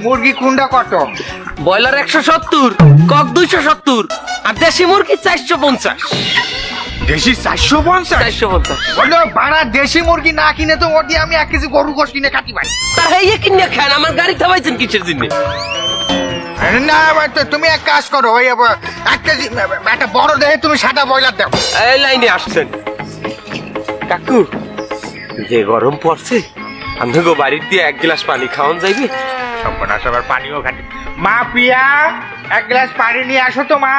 মুরগি কুন্ডা কত? Broiler 170, cock 270 আর দেশি মুরগি 450। দেশি 450? 450 বলো ভাড়া দেশি মুরগি না কিনে তো ওটি আমি 1 কেজি গরু গোশ কিনে খাতি ভাই। তার হেয়ে কিনে খান, আমার গাড়ি থামাইছেন কিসের জন্য? না তুমি এক কাজ করো, ওই 1 কেজি একটা বড় দেহে তুমি সাদা ব্রয়লার দাও। এই লাইনে আসছেন কাকু, যে গরম পড়ছে আপনাকে বাড়ির দিয়ে 1 গ্লাস পানি খাওয়ান যাইবে? সর্বনাশ, আবার পানিও খাটি। মা পিয়া 1 গ্লাস পানি নিয়ে আসো তো মা।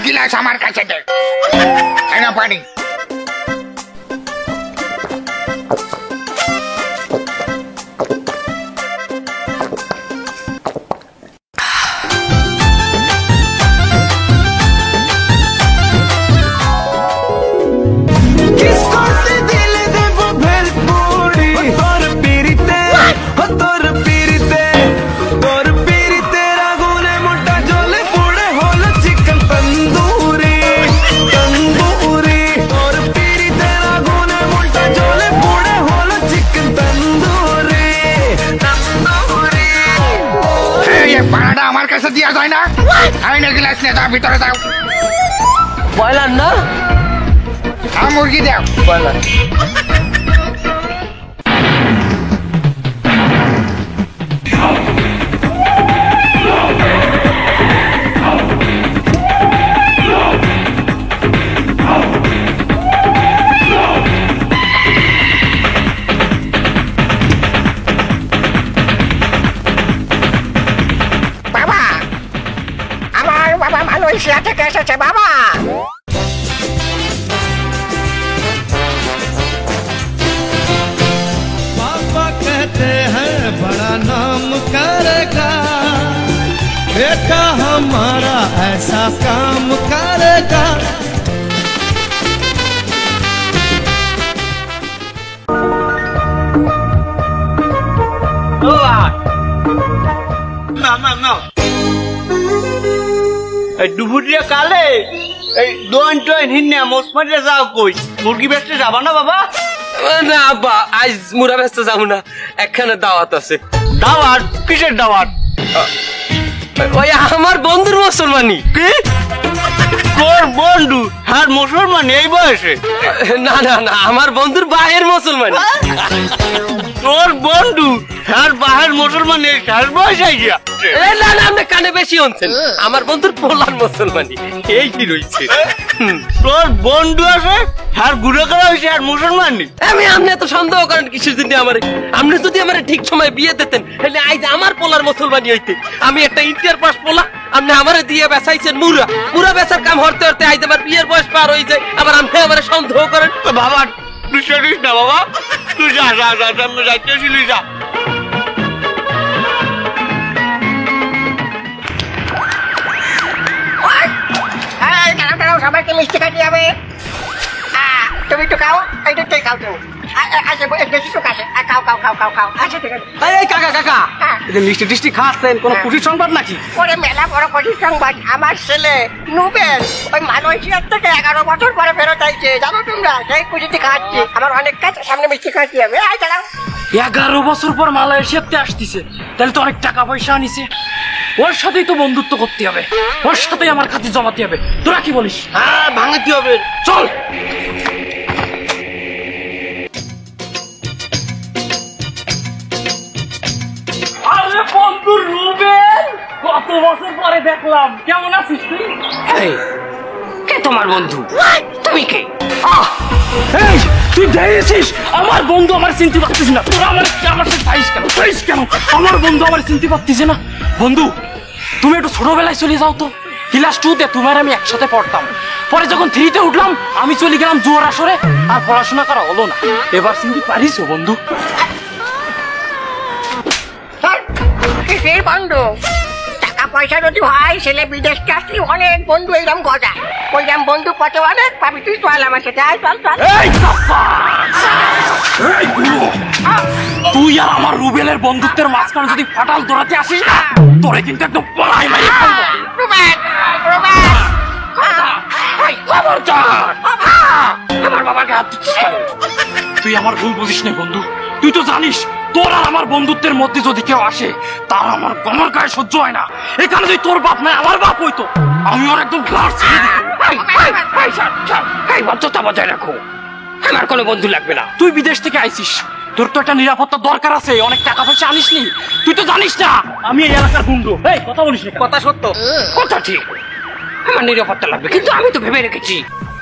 গিলাস আমার কাছে দে, এনা পানি। ভাড়াটা আমার কাছে দিয়া যায় না? আইনে গ্লাস নিয়ে যাও, ভিতরে যাও। ব্রয়লার না, মুরগি দাও। ব্রয়লার। মালয়েশিয়া থেকে এসেছে বাবা। पापा कहते हैं बड़ा नाम करेगा, बेटा हमारा ऐसा काम करेगा। দুপুরিয়া কালে এই দোয়ান টোয়ান হিন্না মোসমারে যাও কই? মুরগি বেচতে যাবা না বাবা? না আব্বা, আজ মুরা ব্যস্ত যাবো না, একখানে দাওয়াত আছে। দাওয়াত? কিসের দাওয়াত? ওই আমার বন্ধুর মুসলমানি। কি? তোর বন্ধু? হ্যাঁ মুসলমান এই বয়সে? না না না, আমার বন্ধুর বাহের মুসলমানি। তোর বন্ধু হ্যাঁ বাহের মুসলমান এই শেষ বয়সে গিয়া? না না, আপনি কানে বেশি শুনছেন, আমার বন্ধুর পোলার মুসলমানি এই কি রয়েছে। তোর বন্ধু আছে হ্যাঁ ঘুরে করা হয়েছে আর মুসলমানি? আপনি এত সন্দেহ করেন কিসের জন্য আমারে? আপনি যদি আমার ঠিক সময় বিয়ে দিতেন তাহলে আজ আমার পোলার মুসলমানি হইতে। আমি একটা ইন্টার পাস পোলা, আপনি আমারে দিয়ে বেচাইছেন মুরা। মুরা বেচার কাম হরতে হরতে আজ আমার বিয়ের বয়স পার হয়ে যায়, আবার আপনি আমারে সন্দেহ করেন। বাবা তুই চলিস না বাবা, তুই যা যা যা সামনে যাইতেছিলি যা। সবাইকে মিষ্টি খাইতে হবে। তুমি তো খাও, এইটা খাও তুমি। মিষ্টি টিষ্টি খাচ্ছেন, কোন খুশি সংবাদ নাকি? ওরে মেলা বড় খুশি সংবাদ, আমার ছেলে নুবেল ওই মালয়েশিয়ার থেকে 11 বছর পরে ফেরত আইছে, জানো তোমরা? সেই খুশিতে খাচ্ছি, আমার অনেক কাছে সামনে মিষ্টি খাচ্ছি হবে। 11 বছর পর মালয়েশিয়াতে আসতেছে, তাহলে তো অনেক টাকা পয়সা আনিছে। ওর সাথেই তো বন্ধুত্ব করতে হবে, ওর সাথেই আমার খাতি জমাতে হবে। তোরা কি বলিস? হ্যাঁ ভাঙাতে হবে, চল। আরে বন্ধু রুবেল, কত বছর পরে দেখলাম, কেমন আছিস তুই? কে তোমার বন্ধু? তুমি কে? এই তুই দেখেছিস আমার বন্ধু আমার চিনতে পারছিস না? তোরা আমার সাথে চাইস কেন? আমার বন্ধু আমার চিনতে পারছিস না? বন্ধু তুমি একটু ছোটবেলায় চলে যাও তো, ক্লাস 2 তে তোমার আমি একসাথে পড়তাম। পরে যখন 3 তে উঠলাম আমি চলে গেলাম জুয়ার আসরে, আর পড়াশোনা করা হলো না। এবার চিনতে পারিস বন্ধু? কিসের বন্ধু? টাকা পয়সা যদি হয় ছেলে বিদেশ আসলে অনেক বন্ধু এইরকম গজায়। ওইরকম বন্ধু কত অনেক পাবি, তুই চল আমার সাথে, আয় চল চল। এই কাফা! এই বুড়ো! তুই আর আমার রুবেলের বন্ধুত্বের মাঝখানে যদি ফাটাল দৌড়াতে আসিস না, তোরে কিন্তু একদম পড়াই মারি ফেলবো। রুবেল, রুবেল, এই খবরদার! আমার বাবার গায়ে হাত দিচ্ছিস কেন? তুই আমার ভুল বুঝিস না বন্ধু। তুই তো জানিস তোর আর আমার বন্ধুত্বের মধ্যে যদি কেউ আসে তার আমার গমর গায়ে সহ্য হয় না। এখানে যদি তোর বাপ নাই আমার বাপ হইতো, আমি ওর একদম ঘাড় ছেড়ে দিতাম। এই ভদ্রতা বজায় রাখো, আমার কোনো বন্ধু লাগবে না। তুই বিদেশ থেকে আইছিস, তোর তো একটা নিরাপত্তা দরকার আছে, অনেক টাকা পয়সা আনিসনি। তুই তো জানিস না আমি এই এলাকার গুন্ডু। এই কথা বলিস না। কথা সত্য, কথা ঠিক। আমার নিরাপত্তা লাগবে, কিন্তু আমি তো ভেবে রেখেছি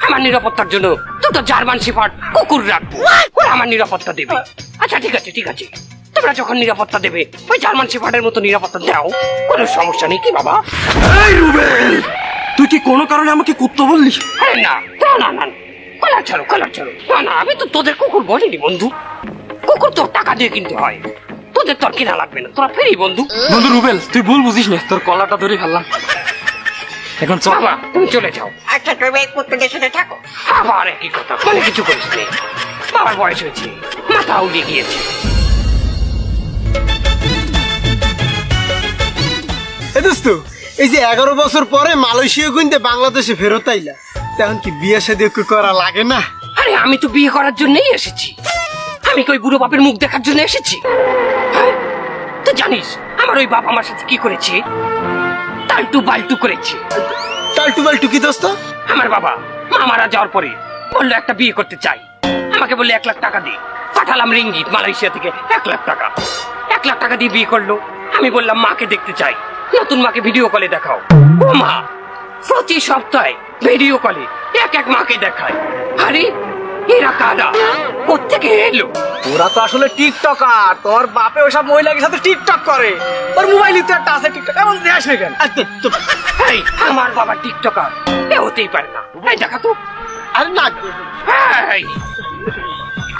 আমার নিরাপত্তার জন্য দুটো জার্মান শেফার্ড কুকুর রাখবো, ওরা আমার নিরাপত্তা দেবে। আচ্ছা ঠিক আছে ঠিক আছে, তোমরা যখন নিরাপত্তা দেবে ওই জার্মান শেফার্ডের মতো নিরাপত্তা দাও, কোনো সমস্যা নেই। কি বাবা? এই রুবেল, তুই কি কোনো কারণে আমাকে কুত্তা বললি? আরে না না না না, কলার ছাড়ো কলার ছাড়ো। না না, আমি তো তোদের কুকুর বলিনি বন্ধু। কুকুর তো টাকা দিয়ে কিনতে হয়, তোদের তোর কিনা লাগবে না, তোরা ফেরি বন্ধু। বন্ধু রুবেল, তুই ভুল বুঝিস না, তোর কলাটা ধরে ফেললাম। এখন চল। বাবা তুমি চলে যাও। আচ্ছা তুমি এই কুত্তদের সাথে থাকো। আবার একই কথা, মানে কিছু করিস নে। বাবার বয়স হয়েছে, মাথা উলিয়ে গিয়েছে। দোস্ত, এই যে 11 বছর পরে মালয়েশিয়া গুনতে বাংলাদেশে ফেরত আইলা, তখন কি বিয়ে শাদী করা লাগে না? আরে আমি তো বিয়ে করার জন্যই এসেছি, আমি কি ওই বুড়ো বাপের মুখ দেখার জন্য এসেছি? হ্যাঁ? তো জানিস আমার ওই বাপ আমার সাথে কি করেছে? টালটু বালটু করেছে। টালটু বালটু কি দোস্ত? আমার বাবা মা মারা যাওয়ার পরে বললো একটা বিয়ে করতে চাই, আমাকে বললে 1 লাখ টাকা দিই। পাঠালাম রিঙ্গিত মালয়েশিয়া থেকে 1 লাখ টাকা। 1 লাখ টাকা দিয়ে বিয়ে করলো। আমি বললাম মাকে দেখতে চাই, নতুন মাকে ভিডিও কলে দেখাও। ও মা প্রতি সপ্তাহে ভিডিও কলে এক মাকে দেখায়। আরে এরা কারা, কোত্থেকে এলো? ওরা তো আসলে টিকটকার। তোর বাপে ওসব মহিলাদের সাথে টিকটক করে। ওর মোবাইলে তো একটা আছে টিকটক, এমন দেখাস না কেন? এই আমার বাবা টিকটকার, এ হতেই পারে না। এই দেখা তো। আরে না, এই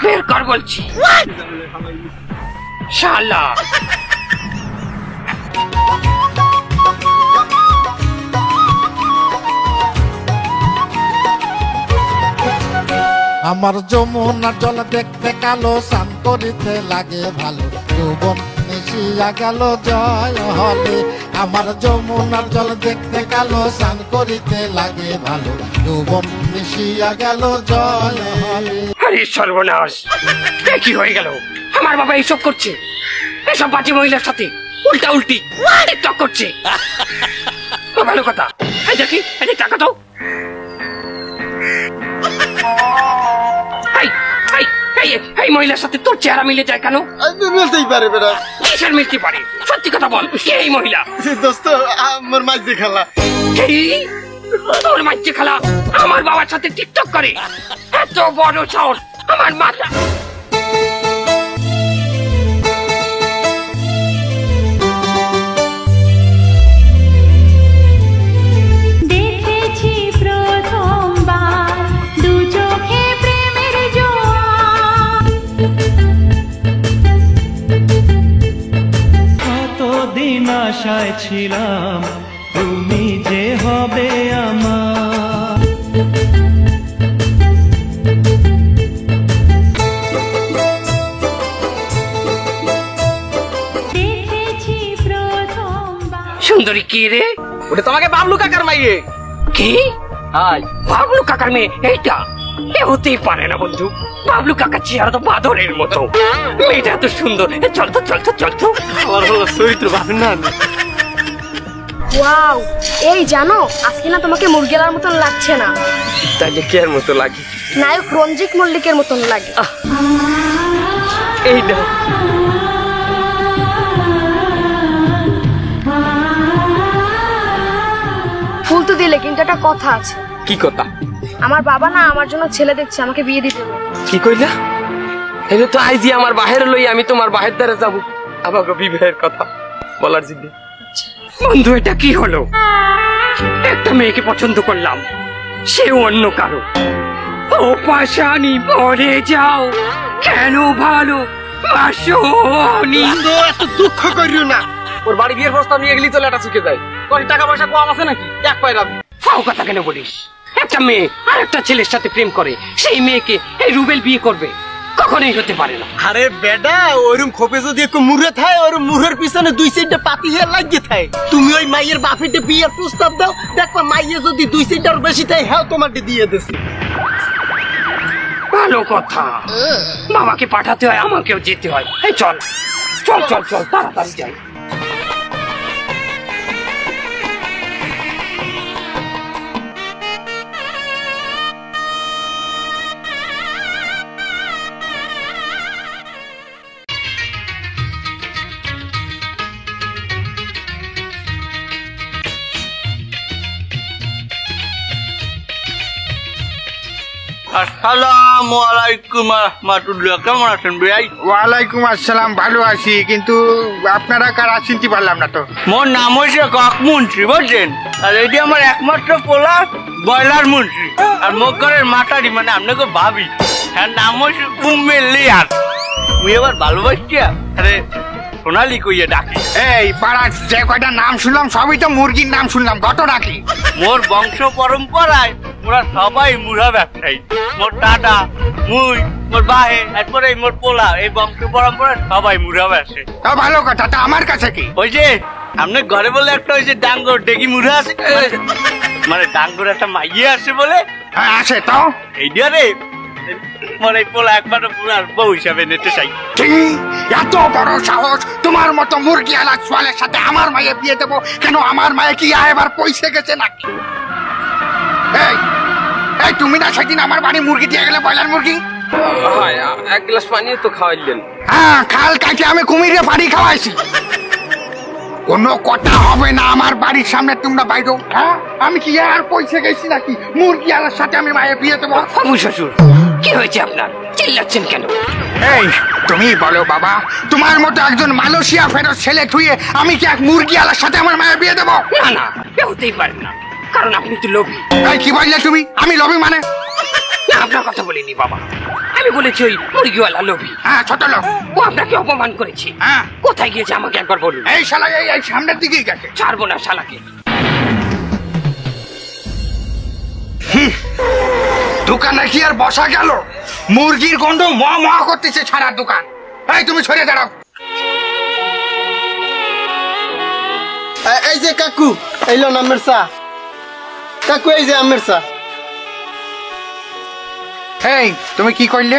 বের কর বলছি শালা। আমার যমুনার জল দেখতে কালো, স্নান করিতে লাগে ভালো, যৌবন মিশিয়া গেল জয় হলে। আমার যমুনার জল দেখতে কালো, স্নান করিতে লাগে ভালো, যৌবন মিশিয়া গেল জয় হলে। আরে সর্বনাশ, এ কি হয়ে গেল? আমার বাবা এইসব করছে, এসব বাজে মহিলার সাথে উল্টা উল্টি টিকটক করছে। ভালো কথা। এই দেখি, এই টাকা দাও। এই মহিলার সাথে তোর চেহারা মিলে যায় কেন? মিলতেই পারে বেটা। কিসের মিলতে পারে? সত্যি কথা বল, কে এই মহিলা? দোস্ত, আমার মাঝে খালা। কি? তোর মাঝে খালা আমার বাবার সাথে টিকটক করে? এত বড় সাহস! আমার মাথা। দেখেছি প্রথমবার দু চোখে প্রেমের জোয়ার। কতদিন আশায় ছিলাম তুমি যে হবে আমার। দেখেছি প্রথমবার। সুন্দরী কি রে? ওটা তোমাকে বাবলু কাকার মাইয়ে। কি? বাবলু কাকার মেয়ে এইটা? এ হতেই পারে না বন্ধু, বাবলু কাকার চেহারা তো বাদরের মতো, মেয়েটা এত সুন্দর। চল তো চল তো চল তো। আমার হলো চরিত্র ভাবেন না। ওয়াও, এই জানো আজকে না তোমাকে মুরগেলার মতন লাগছে না, তাহলে কে এর মতো লাগে? নায়ক রঞ্জিত মল্লিকের মতন লাগে। এই না ফুল তো দিলে, কিন্তু একটা কথা আছে। কি কথা? আমার বাবা না আমার জন্য ছেলে দেখছে, আমাকে বিয়ে দিতে হবে। কি কইলা? এলে তো আইজি আমার বাহির লই, আমি তোমার বাহির দ্বারা যাবো আমাকে বিবাহের কথা বলার জন্য। বন্ধু এটা কি হলো? একটা মেয়েকে পছন্দ করলাম, সে অন্য কারো। ও পাশানি পরে যাও, কেন ভালো বাসনি। এত দুঃখ করিও না। ওর বাড়ি বিয়ের প্রস্তাব নিয়ে গেলি তো লেটা শিখে যায়। তোর টাকা পয়সা কম আছে নাকি? এক পায়ে রাখবি। ফাও কথা কেন বলিস? একটা মেয়ে আর একটা ছেলের সাথে প্রেম করে, সেই মেয়েকে এই রুবেল বিয়ে করবে? কখনোই হতে পারে না। আরে বেডা, ওরম খোপে যদি একটু মুড়ে থাকে, ওর মুড়ের পিছনে 2-3টা পাতি হিয়া লাগিয়ে থাকে। তুমি ওই মাইয়ের বাপিতে বিয়ের প্রস্তাব দাও, দেখবা মাইয়ে যদি 2-3টার বেশি থাকে, হ্যাঁ তোমাকে দিয়ে দিছে। ভালো কথা, বাবাকে পাঠাতে হয়, আমাকেও যেতে হয়। এই চল চল চল চল, তাড়াতাড়ি যাই। আসসালামু আলাইকুম রাহমাতুল্লাহ। কেমন আছেন ভাই? ওয়ালাইকুম আসসালাম, ভালো আছি, কিন্তু আপনারা কারা চিনতে পারলাম না তো। মোর নাম হয়েছে কাকমন্ত্রী, বুঝছেন? আর এটি আমার একমাত্র পোলা বয়লার মন্ত্রী। আর মোর ঘরের মাতারি মানে আপনাকে ভাবি, হ্যাঁ নাম হয়েছে উম্মে লিয়ার। মুই এবার ভালোবাসছি। আরে সোনালি কইয়া ডাকি। এই পাড়ার যে কয়টা নাম শুনলাম সবই তো মুরগির নাম শুনলাম, ঘটনা কি? মোর বংশ পরম্পরায় মোরা সবাই মুড়া ব্যবসায়ী। মোর দাদা, মুই, মোর বাহে, এরপরে মোর পোলা, এই বংশ পরম্পরায় সবাই মুড়া ব্যবসে। তা ভালো কথা, তা আমার কাছে কি? ওই যে আপনার ঘরে বলে একটা ওই যে ডাঙ্গর ডেগি মুড়া আছে, মানে ডাঙ্গর একটা মাইয়ে আছে বলে। হ্যাঁ আছে তো। এই দিয়ে মোর এই পোলা একবারও পুরার বউ হিসাবে নিতে চাই। কি এত বড় সাহস? তোমার মতো মুরগি আলাদ সোয়ালের সাথে আমার মায়ে বিয়ে দেবো? কেন আমার মায়ে কি এবার পয়সে গেছে নাকি? এই এই তুমি না সেদিন আমার বাড়ি মুরগি দিয়ে গেলে, ব্রয়লার মুরগি? এক গ্লাস পানিও তো খাওয়াইলেন। হ্যাঁ, খাল কাটে আমি কুমিরে পানি খাওয়াইছি। কোনো কথা হবে না আমার বাড়ির সামনে, তোমরা বাইরো। হ্যাঁ, আমি কি আর পয়সে গেছি নাকি মুরগি আলার সাথে আমি মায়ে বিয়ে দেবো? বাবু শ্বশুর, কি হয়েছে আপনার? চিল্লাচ্ছেন কেন? এই তুমি বলো বাবা, তোমার মতো একজন মালয়েশিয়া ফেরত ছেলে থুয়ে আমি কি এক মুরগি আলার সাথে আমার মায়ের বিয়ে দেবো? না না, হতেই পারে না, কারণ আপনি তো লোভী। এই কি বললে তুমি? আমি লোভী মানে? না, আপনার কথা বলিনি বাবা, আমি বলেছি ওই মুরগিওয়ালা লোভী। হ্যাঁ, ছোট লোক। ও আপনাকে অপমান করেছে। হ্যাঁ, কোথায় গিয়েছে আমাকে একবার বলুন। এই শালা এই সামনের দিকেই গেছে। ছাড়বো না শালাকে। দোকানে কি আর বসা গেল? মুরগির গন্ধ মহা করতেছে সারা দোকান। এই তুমি সরে দাঁড়াও। এই যে কাকু, এইলো আমের চা। কাকু এই যে আমের চা। এই তুমি কি করলে?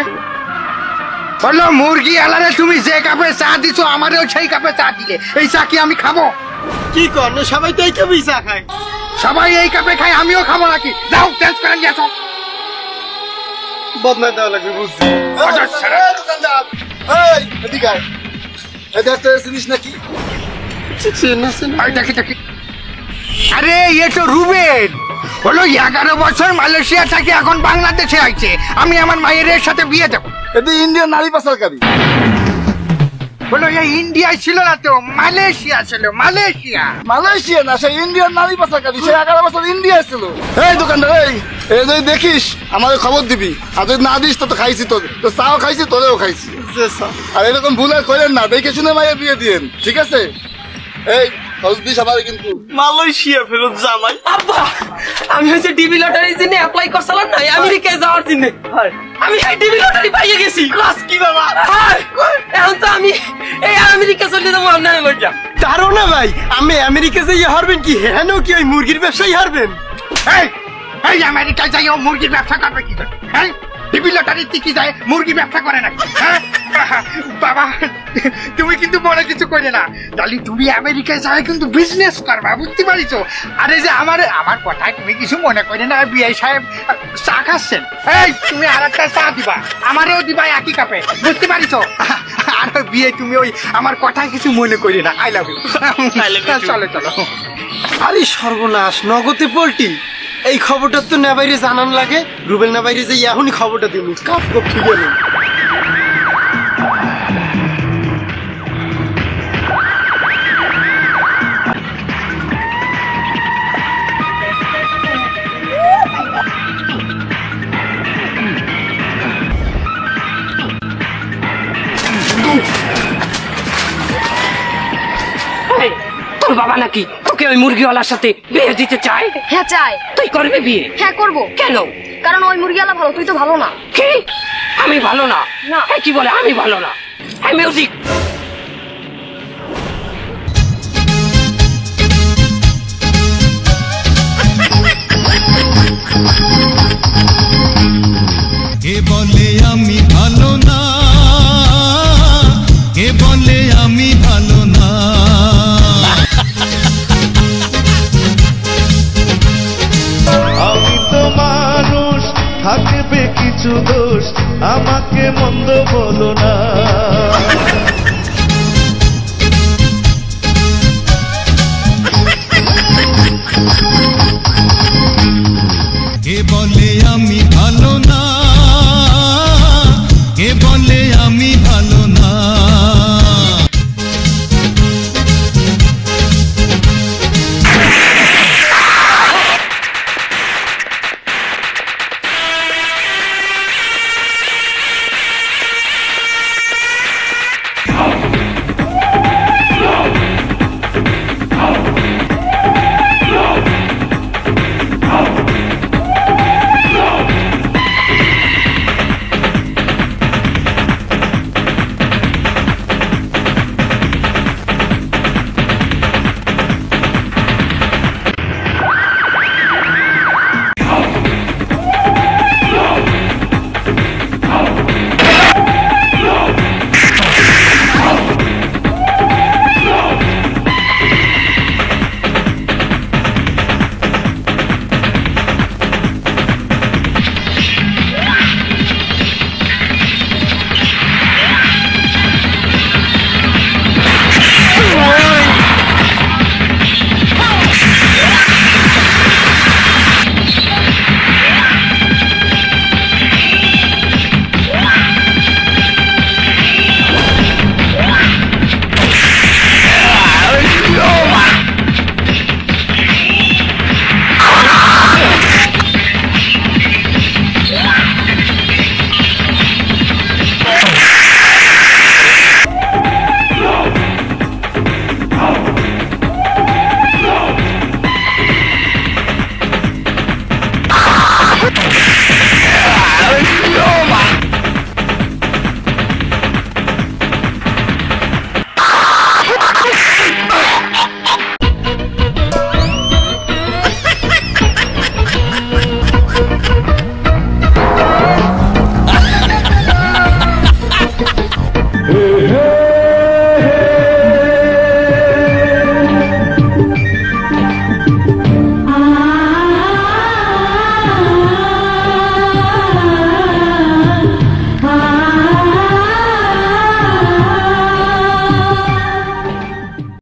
বললো মুরগি আলারে তুমি যে কাপে চা দিছো আমারও সেই কাপে চা দিলে, এই চা কি আমি খাবো? কি কর না, সবাই তো এই কাপেই চা খায়। সবাই এই কাপে খায়, আমিও খাবো নাকি? যাও চেঞ্জ করে নিয়ে আসো। বদনাই দেওয়া লাগবে বুঝছি। দেখি আরে এ তো রুবেল। বলো 11 বছর মালয়েশিয়া থেকে এখন বাংলাদেশে আইছে, আমি আমার মায়ের সাথে বিয়ে দেবো। ইন্ডিয়ান নারী পাচারকারী। বলো এই ইন্ডিয়ায় ছিল না তো, মালয়েশিয়া ছিল। মালয়েশিয়া মালয়েশিয়া না, সে ইন্ডিয়ান নারী পাচারকারী। সে 11 বছর ইন্ডিয়া ছিল। এই দোকানদার, এই যদি দেখিস আমাদের খবর দিবি, আর যদি না দিস তো খাইছি, তো চাও খাইছি, তোরেও খাইছি। আর এরকম ভুল আর করেন না, দেখে শুনে মায়ের বিয়ে দিয়েন, ঠিক আছে? এই হসবি সবাই কিন্তু মালয়েশিয়া ফেরত জামাই। আব্বা, আমি হচ্ছে ডিবি লটারির জন্য অ্যাপ্লাই করছিলাম না, আমেরিকায় যাওয়ার জন্য। আমি এই ডিবি লটারি পাইয়ে গেছি। ক্লাস কি বাবা? এখন তো আমি এই আমেরিকা চলে যাবো। আপনার বললাম তারও না ভাই, আমি আমেরিকা যাই হারবেন কি? হ্যাঁ কি ওই মুরগির ব্যবসায়ী হারবেন? এই এই আমেরিকায় যাই ও মুরগির ব্যবসা করবে কি করে? হ্যাঁ, ডিবি লটারির টিকি যায়, মুরগি ব্যবসা করে নাকি? হ্যাঁ বাবা, তুমি কিন্তু মনে কিছু করে না, তাহলে তুমি আমেরিকায় যাই কিন্তু বিজনেস করবা, বুঝতে পারিছো? আরে যে আমার কথায় তুমি কিছু মনে করে না। বিআই সাহেব চা খাচ্ছেন, এই তুমি আর একটা চা দিবা, আমারও দিবা একই কাপে, বুঝতে পারিছো? আর বিয়ে তুমি ওই আমার কথায় কিছু মনে করে না। I love you. চলো চলো। আরে সর্বনাশ, নগদে পোল্টি। এই খবরটা তো নেবাইরে জানান লাগে। রুবেল নেবাইরে যে এখনই খবরটা দিন, কাপ কপ ঠিক আছে। বাবা নাকি তোকে ওই মুরগিওয়ালার সাথে বিয়ে দিতে চায়? হ্যাঁ চাই। তুই করবি বিয়ে? হ্যাঁ করবো। কেন? কারণ ওই মুরগিওয়ালা ভালো, তুই তো ভালো না। কি? আমি ভালো না? না। কি বলে আমি ভালো না? মিউজিক। কে বলে আমি ভালো না, কে বলে আমি ভালো না। আমি তো মানুষ, থাকবে কিছু দোষ, আমাকে মন্দ বলো না। কে বলে আমি ভালো না,